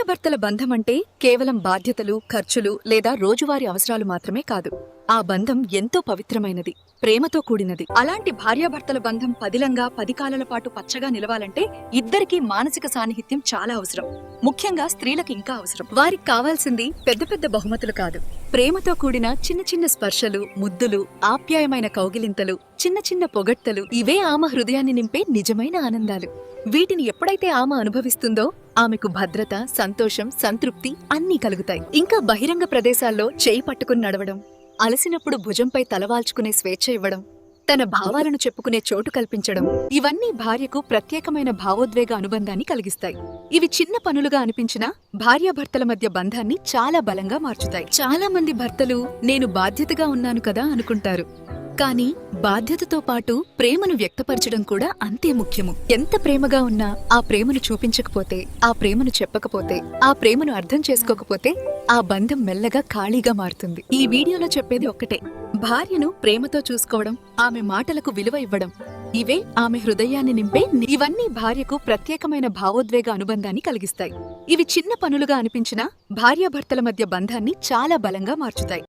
భార్యాభర్తల బంధం అంటే కేవలం బాధ్యతలు, ఖర్చులు లేదా రోజువారీ అవసరాలు మాత్రమే కాదు. ఆ బంధం ఎంతో పవిత్రమైనది, ప్రేమతో కూడినది. అలాంటి భార్యాభర్తల బంధం పదిలంగా 10 కాలాల పాటు పచ్చగా నిలవాలంటే ఇద్దరికీ మానసిక సాన్నిహిత్యం చాలా అవసరం. ముఖ్యంగా స్త్రీలకు ఇంకా అవసరం. వారికి కావాల్సింది పెద్ద పెద్ద బహుమతులు కాదు, ప్రేమతో కూడిన చిన్న చిన్న స్పర్శలు, ముద్దులు, ఆప్యాయమైన కౌగిలింతలు, చిన్న చిన్న పొగడ్తలు. ఇవే ఆమె హృదయాన్ని నింపే నిజమైన ఆనందాలు. వీటిని ఎప్పుడైతే ఆమె అనుభవిస్తుందో ఆమెకు భద్రత, సంతోషం, సంతృప్తి అన్నీ కలుగుతాయి. ఇంకా బహిరంగ ప్రదేశాల్లో చేయి పట్టుకుని నడవడం, అలసినప్పుడు భుజంపై తలవాల్చుకునే స్వేచ్ఛ ఇవ్వడం, తన భావాలను చెప్పుకునే చోటు కల్పించడం, ఇవన్నీ భార్యకు ప్రత్యేకమైన భావోద్వేగ అనుబంధాన్ని కలిగిస్తాయి. ఇవి చిన్న పనులుగా అనిపించినా భార్యాభర్తల మధ్య బంధాన్ని చాలా బలంగా మార్చుతాయి. చాలా మంది భర్తలు నేను బాధ్యతగా ఉన్నాను కదా అనుకుంటారు, కానీ బాధ్యతతో పాటు ప్రేమను వ్యక్తపరచడం కూడా అంతే ముఖ్యము. ఎంత ప్రేమగా ఉన్నా ఆ ప్రేమను చూపించకపోతే, ఆ ప్రేమను చెప్పకపోతే, ఆ ప్రేమను అర్థం చేసుకోకపోతే ఆ బంధం మెల్లగా ఖాళీగా మారుతుంది. ఈ వీడియోలో చెప్పేది ఒక్కటే: భార్యను ప్రేమతో చూసుకోవడం, ఆమె మాటలకు విలువ ఇవ్వడం, ఇవే ఆమె హృదయాన్ని నింపే. ఇవన్నీ భార్యకు ప్రత్యేకమైన భావోద్వేగ అనుబంధాన్ని కలిగిస్తాయి. ఇవి చిన్న పనులుగా అనిపించినా భార్యాభర్తల మధ్య బంధాన్ని చాలా బలంగా మార్చుతాయి.